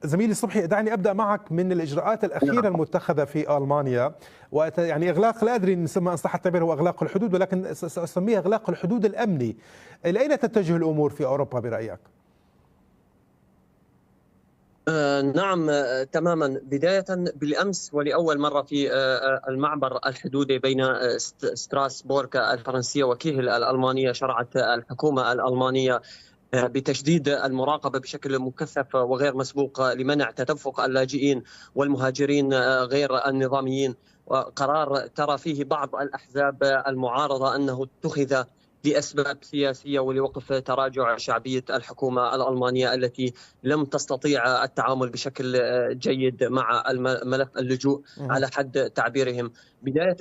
زميلي الصبحي، دعني أبدأ معك من الإجراءات الأخيرة نعم. المتخذة في ألمانيا، يعني إغلاق، لا أدري إن صح التعبير هو إغلاق الحدود، ولكن سأسميه إغلاق الحدود الأمني. إلى أين تتجه الأمور في أوروبا برأيك؟ نعم، تماما. بداية بالأمس ولأول مرة في المعبر الحدودي بين ستراسبورغ الفرنسية وكيهل الألمانية، شرعت الحكومة الألمانية بتشديد المراقبة بشكل مكثف وغير مسبوق لمنع تدفق اللاجئين والمهاجرين غير النظاميين. وقرار ترى فيه بعض الأحزاب المعارضة أنه اتخذ لأسباب سياسية ولوقف تراجع شعبية الحكومة الألمانية التي لم تستطيع التعامل بشكل جيد مع ملف اللجوء على حد تعبيرهم.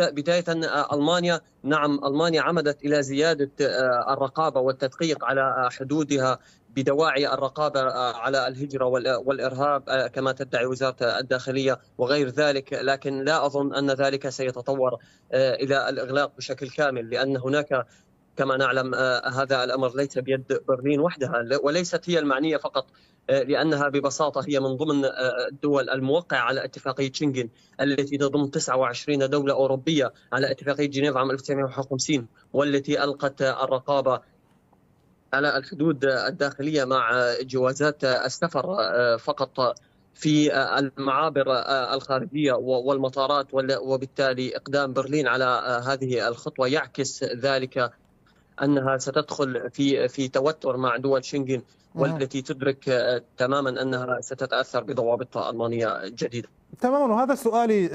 بداية ألمانيا، نعم، ألمانيا عمدت إلى زيادة الرقابة والتدقيق على حدودها بدواعي الرقابة على الهجرة والإرهاب كما تدعي وزارة الداخلية وغير ذلك، لكن لا أظن أن ذلك سيتطور إلى الإغلاق بشكل كامل، لأن هناك كما نعلم هذا الأمر ليس بيد برلين وحدها، وليست هي المعنية فقط، لأنها ببساطة هي من ضمن الدول الموقعة على اتفاقية شنغن التي تضم 29 دولة أوروبية على اتفاقية جنيف عام 1951، والتي ألقت الرقابة على الحدود الداخلية مع جوازات السفر فقط في المعابر الخارجية والمطارات. وبالتالي إقدام برلين على هذه الخطوة يعكس ذلك أنها ستدخل في توتر مع دول شنغن، والتي تدرك تماما أنها ستتأثر بضوابط ألمانية جديدة. تماما، وهذا سؤالي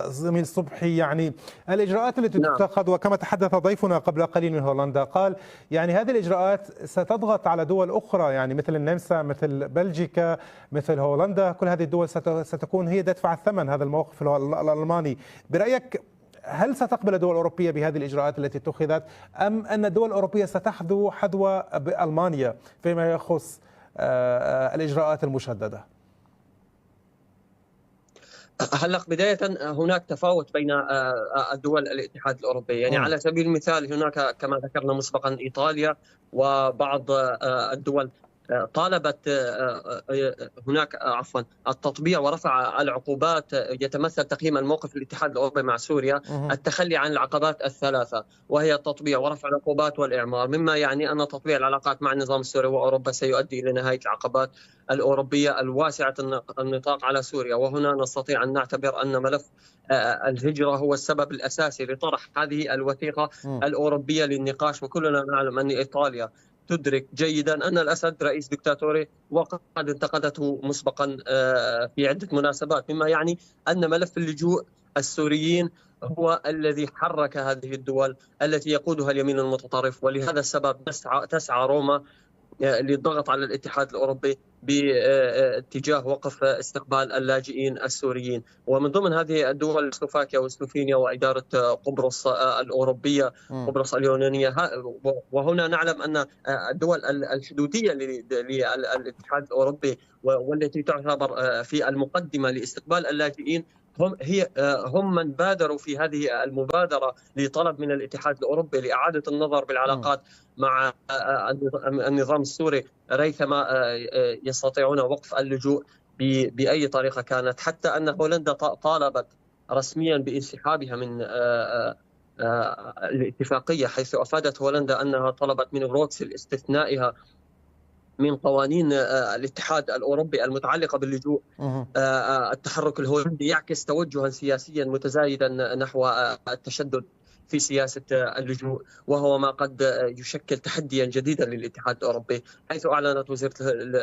زميل صبحي. يعني الإجراءات التي نعم. تتخذ، وكما تحدث ضيفنا قبل قليل من هولندا، قال يعني هذه الإجراءات ستضغط على دول أخرى، يعني مثل النمسا، مثل بلجيكا، مثل هولندا. كل هذه الدول ستكون هي تدفع الثمن هذا الموقف الألماني. برأيك هل ستقبل الدول الأوروبية بهذه الإجراءات التي اتخذت، أم أن الدول الأوروبية ستحذو حذو بألمانيا فيما يخص الإجراءات المشددة؟ هلا بداية هناك تفاوت بين الدول الاتحاد الأوروبي. يعني على سبيل المثال هناك كما ذكرنا مسبقا إيطاليا وبعض الدول طالبت هناك التطبيع ورفع العقوبات، يتمثل تقييم الموقف الاتحاد الأوروبي مع سوريا التخلي عن العقبات الثلاثة، وهي التطبيع ورفع العقوبات والإعمار، مما يعني أن تطبيع العلاقات مع النظام السوري وأوروبا سيؤدي إلى نهاية العقبات الأوروبية الواسعة النطاق على سوريا. وهنا نستطيع أن نعتبر أن ملف الهجرة هو السبب الأساسي لطرح هذه الوثيقة الأوروبية للنقاش. وكلنا نعلم أن إيطاليا تدرك جيدا أن الأسد رئيس دكتاتوري، وقد انتقدته مسبقا في عدة مناسبات، مما يعني أن ملف اللجوء السوريين هو الذي حرك هذه الدول التي يقودها اليمين المتطرف. ولهذا السبب تسعى روما للضغط على الاتحاد الأوروبي باتجاه وقف استقبال اللاجئين السوريين. ومن ضمن هذه الدول سلوفاكيا وسلوفينيا وإدارة قبرص الأوروبية، قبرص اليونانية. وهنا نعلم أن الدول الحدودية للاتحاد الأوروبي والتي تعتبر في المقدمة لاستقبال اللاجئين هم من بادروا في هذه المبادرة لطلب من الاتحاد الأوروبي لإعادة النظر بالعلاقات مع النظام السوري ريثما يستطيعون وقف اللجوء بأي طريقة كانت. حتى أن هولندا طالبت رسميا بانسحابها من الاتفاقية، حيث أفادت هولندا أنها طلبت من بروكسل استثنائها من قوانين الاتحاد الأوروبي المتعلقة باللجوء. التحرك الهولندي يعكس توجها سياسيا متزايدا نحو التشدد في سياسة اللجوء، وهو ما قد يشكل تحديا جديدا للاتحاد الأوروبي، حيث أعلنت وزيرة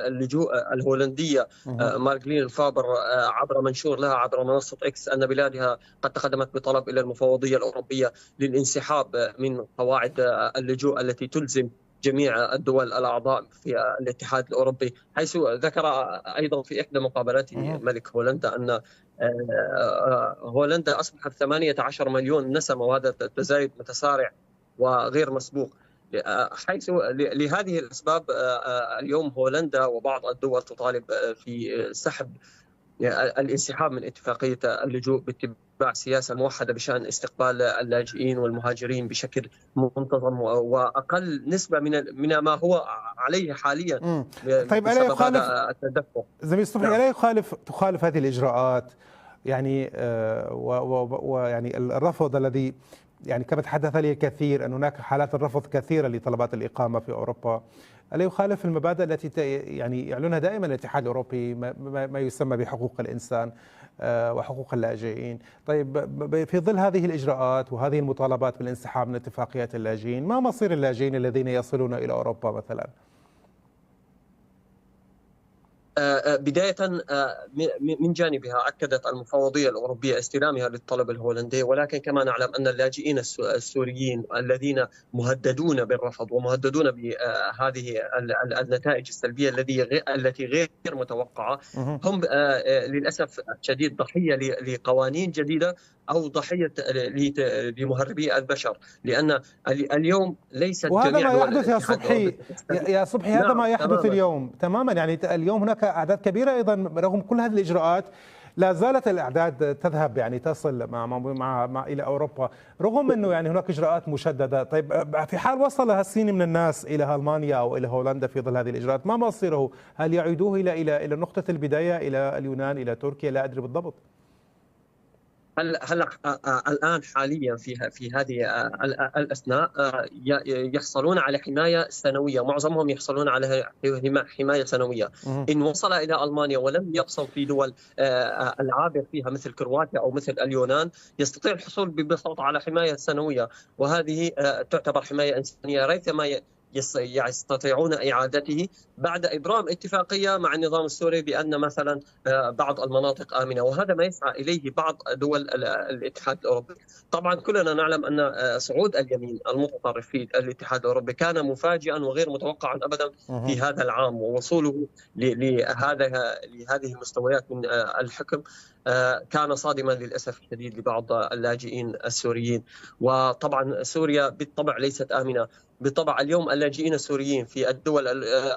اللجوء الهولندية مارغلين فابر عبر منشور لها عبر منصة إكس أن بلادها قد تقدمت بطلب إلى المفوضية الأوروبية للانسحاب من قواعد اللجوء التي تلزم جميع الدول الأعضاء في الاتحاد الأوروبي. حيث ذكر أيضا في إحدى مقابلاته ملك هولندا أن هولندا أصبحت 18 مليون نسمة، وهذا تزايد متسارع وغير مسبوق. حيث لهذه الأسباب اليوم هولندا وبعض الدول تطالب في سحب الانسحاب من اتفاقية اللجوء باتباع سياسة موحدة بشأن استقبال اللاجئين والمهاجرين بشكل منتظم وأقل نسبة من ما هو عليه حاليا طيب ألا بسبب يخالف هذا التدفق. زميل صبحي، ألا تخالف هذه الإجراءات يعني ويعني الرفض الذي يعني كما تحدث لي الكثير أن هناك حالات الرفض كثيرة لطلبات الإقامة في أوروبا، ألا يخالف المبادئ التي يعني يعلنها دائما الاتحاد الأوروبي ما يسمى بحقوق الإنسان وحقوق اللاجئين؟ طيب في ظل هذه الإجراءات وهذه المطالبات بالانسحاب من اتفاقيات اللاجئين، ما مصير اللاجئين الذين يصلون إلى أوروبا مثلا؟ بداية من جانبها أكدت المفوضية الأوروبية استلامها للطلب الهولندي، ولكن كما نعلم أن اللاجئين السوريين الذين مهددون بالرفض ومهددون بهذه النتائج السلبية التي غير متوقعة هم للأسف الشديد ضحية لقوانين جديدة أو ضحية لمهربي البشر، لأن اليوم ليست وهذا جميع ما يحدث يا صبحي. يا صبحي هذا نعم ما يحدث تماما. اليوم تماما. يعني اليوم هناك أعداد كبيرة أيضا رغم كل هذه الإجراءات، لا زالت الأعداد تذهب يعني تصل مع إلى أوروبا رغم أنه يعني هناك إجراءات مشددة. طيب في حال وصل هالسين من الناس إلى ألمانيا أو إلى هولندا في ظل هذه الإجراءات، ما مصيره؟ هل يعيدوه إلى نقطة البداية إلى اليونان إلى تركيا؟ لا أدري بالضبط. هلا الآن حاليا في هذه الأثناء يحصلون على حماية سنوية، معظمهم يحصلون على حماية سنوية. إن وصل إلى ألمانيا ولم يقصر في دول العابر فيها مثل كرواتيا أو مثل اليونان، يستطيع الحصول ببساطة على حماية سنوية، وهذه تعتبر حماية إنسانية ريثما يستطيعون إعادته بعد إبرام اتفاقية مع النظام السوري بأن مثلا بعض المناطق آمنة، وهذا ما يسعى إليه بعض دول الاتحاد الأوروبي. طبعا كلنا نعلم أن صعود اليمين المتطرف في الاتحاد الأوروبي كان مفاجئا وغير متوقعا أبدا في هذا العام، ووصوله لهذه المستويات من الحكم كان صادما للأسف الشديد لبعض اللاجئين السوريين. وطبعا سوريا بالطبع ليست آمنة، بالطبع اليوم اللاجئين السوريين في الدول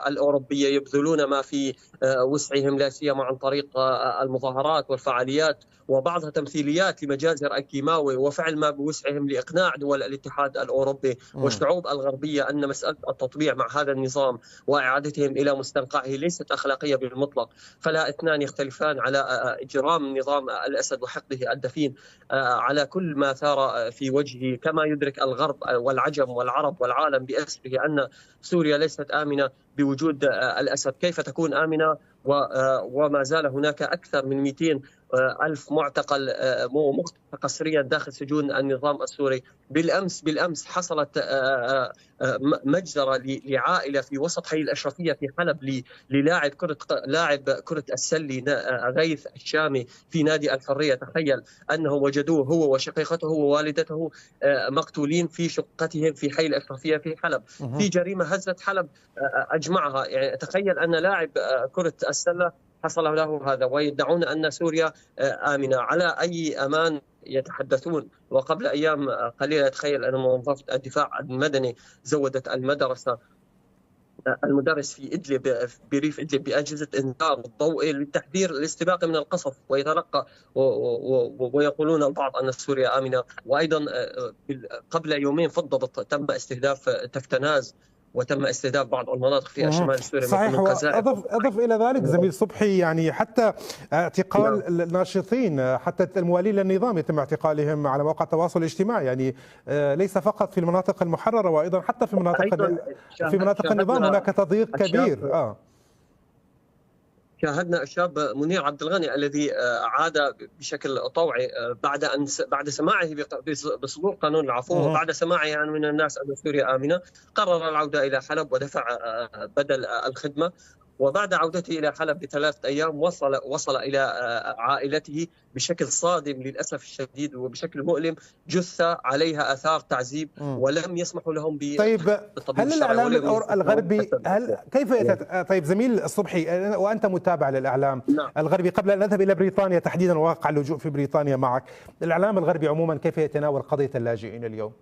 الأوروبية يبذلون ما في وسعهم، لا سيما عن طريق المظاهرات والفعاليات وبعضها تمثيليات لمجازر الكيماوي، وفعل ما بوسعهم لإقناع دول الاتحاد الأوروبي والشعوب الغربية أن مسألة التطبيع مع هذا النظام وإعادتهم إلى مستنقعه ليست أخلاقية بالمطلق. فلا اثنان يختلفان على إجرام نظام الأسد وحقده الدفين على كل ما ثار في وجهه، كما يدرك الغرب والعجم والعرب والعالم بأسره أن سوريا ليست آمنة بوجود الأسد. كيف تكون آمنة وما زال هناك أكثر من 200 ألف معتقل قسريا داخل سجون النظام السوري؟ بالأمس حصلت مجزرة لعائلة في وسط حي الأشرفية في حلب لاعب كرة السلي غيث الشامي في نادي الحرية. تخيل أنهم وجدوه هو وشقيقته ووالدته مقتولين في شقتهم في حي الأشرفية في حلب، في جريمة هزت حلب أجمعها. يعني تخيل أن لاعب كرة السلة حصل له هذا ويدعون أن سوريا آمنة. على أي أمان يتحدثون؟ وقبل أيام قليلة تخيل أن منظمة الدفاع المدني زودت المدرس في إدلب بريف إدلب بأجهزة إنذار ضوئي للتحذير الاستباق من القصف ويتلقى ويقولون البعض أن سوريا آمنة. وأيضا قبل يومين بالضبط تم استهداف تفتناز وتم استهداف بعض المناطق في الشمال السوري. صحيح. أضف إلى ذلك زميل صبحي يعني حتى اعتقال الناشطين، حتى الموالين للنظام يتم اعتقالهم على مواقع التواصل الاجتماعي، يعني ليس فقط في المناطق المحررة وأيضا حتى في مناطق النظام هناك تضييق كبير. شاهدنا الشاب منير عبد الغني الذي عاد بشكل طوعي بعد سماعه بصدور قانون العفو وبعد سماعه من الناس أن سوريا آمنة قرر العودة إلى حلب ودفع بدل الخدمة. وبعد عودته إلى حلب ب3 أيام وصل إلى عائلته بشكل صادم للأسف الشديد وبشكل مؤلم، جثة عليها آثار تعذيب ولم يسمحوا لهم طيب هل الإعلام الغربي كيف طيب زميل الصبحي وأنت متابع للإعلام الغربي، قبل أن نذهب إلى بريطانيا تحديدا وواقع اللجوء في بريطانيا معك، الإعلام الغربي عموما كيف يتناول قضية اللاجئين اليوم؟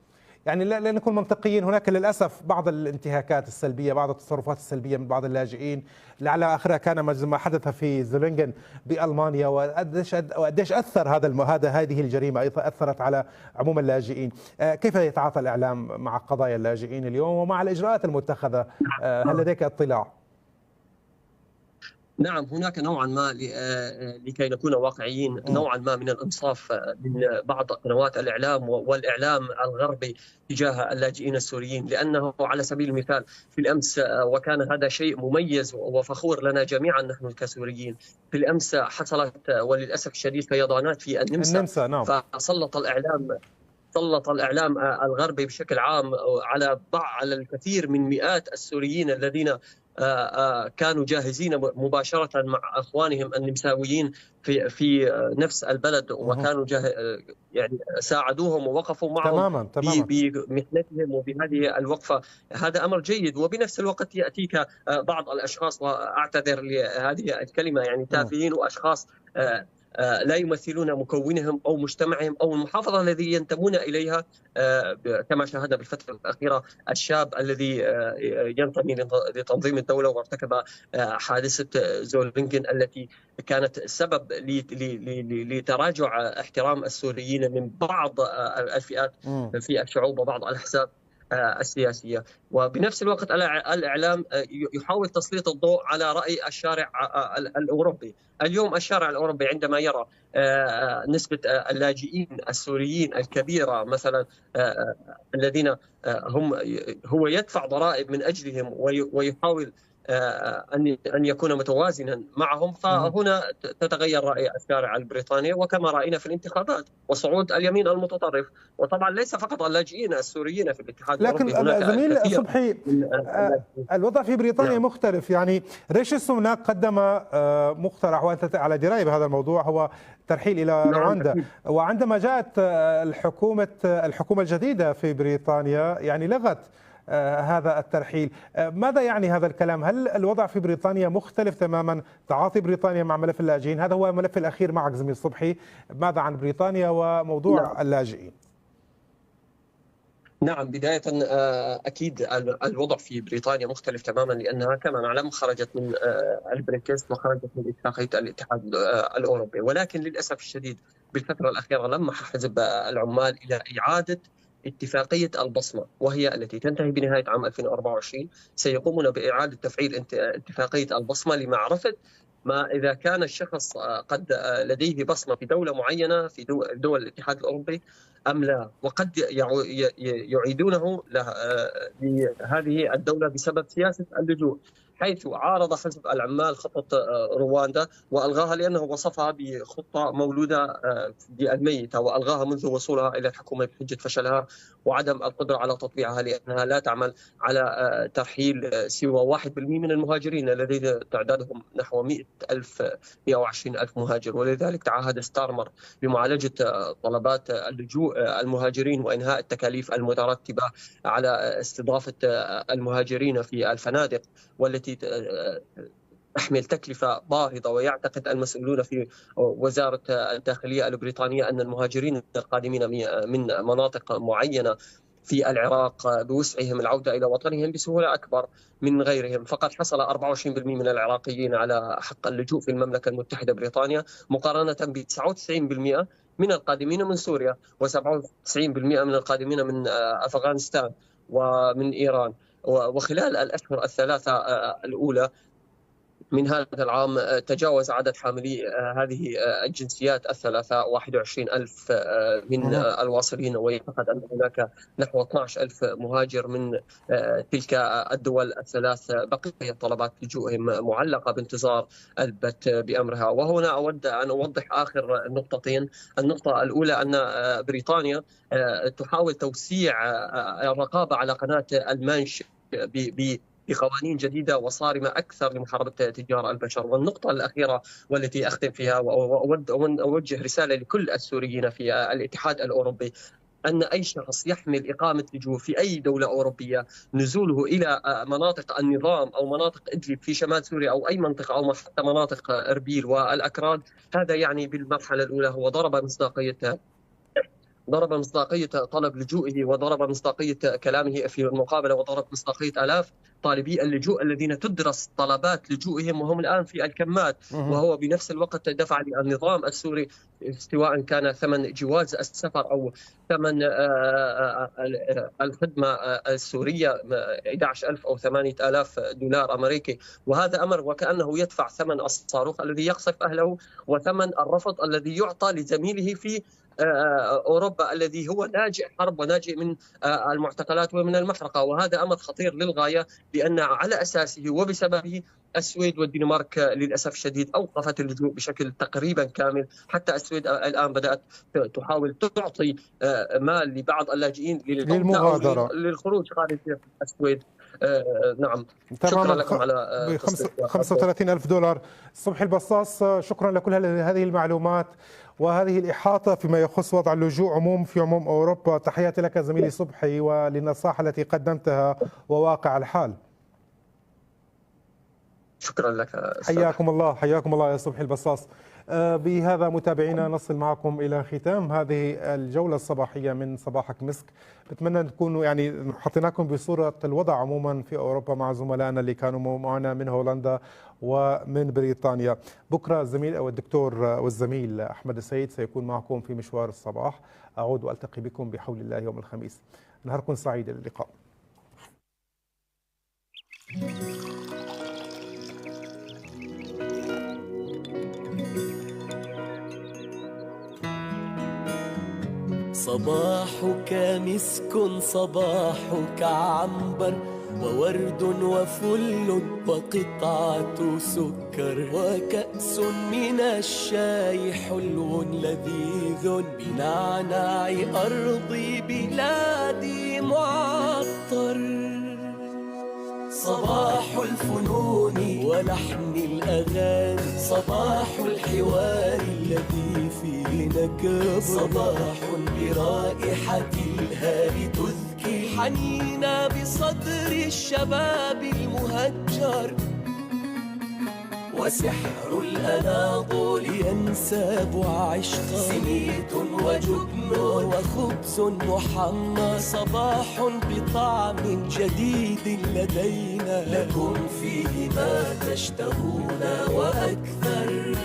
يعني لا نكون منطقيين، هناك للأسف بعض الانتهاكات السلبية، بعض التصرفات السلبية من بعض اللاجئين، لعل آخرها كان ما حدث في زولنجن بألمانيا، وقديش أثر هذه الجريمة أيضا أثرت على عموم اللاجئين. كيف يتعاطى الإعلام مع قضايا اللاجئين اليوم ومع الإجراءات المتخذة؟ هل لديك اطلاع؟ نعم، هناك نوعا ما لكي نكون واقعيين نوعا ما من الانصاف من بعض قنوات الاعلام والاعلام الغربي تجاه اللاجئين السوريين، لانه على سبيل المثال في الامس، وكان هذا شيء مميز وفخور لنا جميعا نحن كسوريين، في الامس حصلت وللاسف الشديد فيضانات في النمسا. نعم. سلط الإعلام الغربي بشكل عام على الكثير من مئات السوريين الذين كانوا جاهزين مباشرة مع أخوانهم النمساويين في نفس البلد، وكانوا يعني ساعدوهم ووقفوا معهم بمحنتهم وبهذه الوقفة. هذا أمر جيد، وبنفس الوقت يأتيك بعض الأشخاص، وأعتذر لهذه الكلمة، يعني تافهين وأشخاص لا يمثلون مكونهم أو مجتمعهم أو المحافظة الذي ينتمون إليها، كما شاهدنا بالفترة الأخيرة الشاب الذي ينتمي لتنظيم الدولة وارتكب حادثة زولنجن التي كانت سبب لتراجع احترام السوريين من بعض الفئات في الشعوب وبعض الأحزاب السياسية. وبنفس الوقت الإعلام يحاول تسليط الضوء على رأي الشارع الأوروبي. اليوم الشارع الأوروبي عندما يرى نسبة اللاجئين السوريين الكبيرة مثلا، الذين هو يدفع ضرائب من أجلهم ويحاول أن يكون متوازنا معهم، فهنا تتغير رأي الشارع البريطاني، وكما رأينا في الانتخابات وصعود اليمين المتطرف. وطبعا ليس فقط اللاجئين السوريين في الاتحاد الأوروبي، لكن زميل صبحي الوضع في بريطانيا مختلف. يعني ريشي سوناك قدم مقترح، وأنت على دراية بهذا الموضوع، هو ترحيل إلى رواندا. وعندما جاءت الحكومة الجديدة في بريطانيا يعني لغت هذا الترحيل. ماذا يعني هذا الكلام؟ هل الوضع في بريطانيا مختلف تماما؟ تعاطي بريطانيا مع ملف اللاجئين، هذا هو الملف الأخير معك زميل صبحي. ماذا عن بريطانيا وموضوع اللاجئين؟ نعم، بداية أكيد الوضع في بريطانيا مختلف تماما، لأنها كما نعلم خرجت من البريكست وخرجت من اتفاقية الاتحاد الأوروبي. ولكن للأسف الشديد بالفترة الأخيرة لمح حزب العمال إلى إعادة اتفاقية البصمة، وهي التي تنتهي بنهاية عام 2024. سيقومون بإعادة تفعيل اتفاقية البصمة لمعرفة ما إذا كان الشخص قد لديه بصمة في دولة معينة في دول الاتحاد الأوروبي أم لا، وقد يعيدونه لهذه الدولة بسبب سياسة اللجوء، حيث عارض حزب العمال خطة رواندا وألغاها لأنه وصفها بخطة مولودة بالميتة، وألغاها منذ وصولها إلى الحكومة بحجة فشلها وعدم القدرة على تطبيعها، لأنها لا تعمل على ترحيل سوى 1% من المهاجرين الذين تعدادهم نحو 120,000 مهاجر. ولذلك تعهد ستارمر بمعالجة طلبات اللجوء المهاجرين وإنهاء التكاليف المترتبة على استضافة المهاجرين في الفنادق، والتي تحمل تكلفة باهظة. ويعتقد المسؤولون في وزارة الداخلية البريطانية أن المهاجرين القادمين من مناطق معينة في العراق بوسعهم العودة إلى وطنهم بسهولة أكبر من غيرهم. فقد حصل 24% من العراقيين على حق اللجوء في المملكة المتحدة بريطانيا، مقارنة ب 99% من القادمين من سوريا و97% من القادمين من أفغانستان ومن إيران. وخلال الأشهر الثلاثة الأولى من هذا العام تجاوز عدد حاملي هذه الجنسيات الثلاثة 21,000 من الواصلين، ويعتقد أن هناك نحو 12,000 مهاجر من تلك الدول الثلاث بقيت طلبات لجوءهم معلقة بانتظار البت بأمرها. وهنا أود أن أوضح آخر نقطتين. النقطة الأولى أن بريطانيا تحاول توسيع الرقابة على قناة المانش بقوانين جديدة وصارمة أكثر لمحاربة تجار البشر. والنقطة الأخيرة والتي أختم فيها، وأود أن أوجه رسالة لكل السوريين في الاتحاد الأوروبي، أن أي شخص يحمل إقامة لجوء في أي دولة أوروبية نزوله إلى مناطق النظام أو مناطق إدلب في شمال سوريا أو أي منطقة أو حتى مناطق إربيل والأكراد، هذا يعني بالمرحلة الأولى هو ضرب مصداقية ضرب مصداقية طلب لجوئه، وضرب مصداقية كلامه في المقابلة، وضرب مصداقية آلاف طالبي اللجوء الذين تدرس طلبات لجوئهم وهم الآن في الكمات. وهو بنفس الوقت دفع للنظام السوري، سواء كان ثمن جواز السفر أو ثمن الخدمة السورية 11,000 أو 8,000 دولار أمريكي. وهذا أمر وكأنه يدفع ثمن الصاروخ الذي يقصف أهله، وثمن الرفض الذي يعطى لزميله في أوروبا الذي هو ناجئ حرب وناجئ من المعتقلات ومن المحرقة. وهذا أمر خطير للغاية، لأن على أساسه وبسببه السويد والدنمارك للأسف الشديد أوقفت اللجوء بشكل تقريبا كامل. حتى السويد الآن بدأت تحاول تعطي مال لبعض اللاجئين للمغادرة للخروج خارج السويد. نعم، تماما. شكرا لكم على 35,000 دولار. صبحي البصاص، شكرا لكل هذه المعلومات وهذه الإحاطة فيما يخص وضع اللجوء في عموم أوروبا. تحياتي لك زميلي صبحي وللنصائح التي قدمتها وواقع الحال. شكرا لك. حياكم الله، حياكم الله يا صبحي البصاص. بهذا متابعينا نصل معكم إلى ختام هذه الجولة الصباحية من صباحك مسك. بتمنى نكون حطيناكم بصورة الوضع عموما في أوروبا مع زملائنا اللي كانوا معنا من هولندا ومن بريطانيا. بكرة الزميل أو الدكتور والزميل أحمد السيد سيكون معكم في مشوار الصباح. أعود وألتقي بكم بحول الله يوم الخميس. نهاركم سعيد، إلى اللقاء. صباحك مسك صباحك عنبر وورد وفل وقطعة سكر وكأس من الشاي حلو لذيذ بنعناع أرض بلادي معطر. صباح الفنون ولحن الأغاني، صباح الحوار الذي فيه نكب، صباح برائحة الهاب تذكي حنينا بصدر الشباب المهجر، وسحر الأناضول ينساب عشقا، سميت وجبن وخبز محمر، صباح بطعم جديد لدينا، لكم فيه ما تشتهون وأكثر.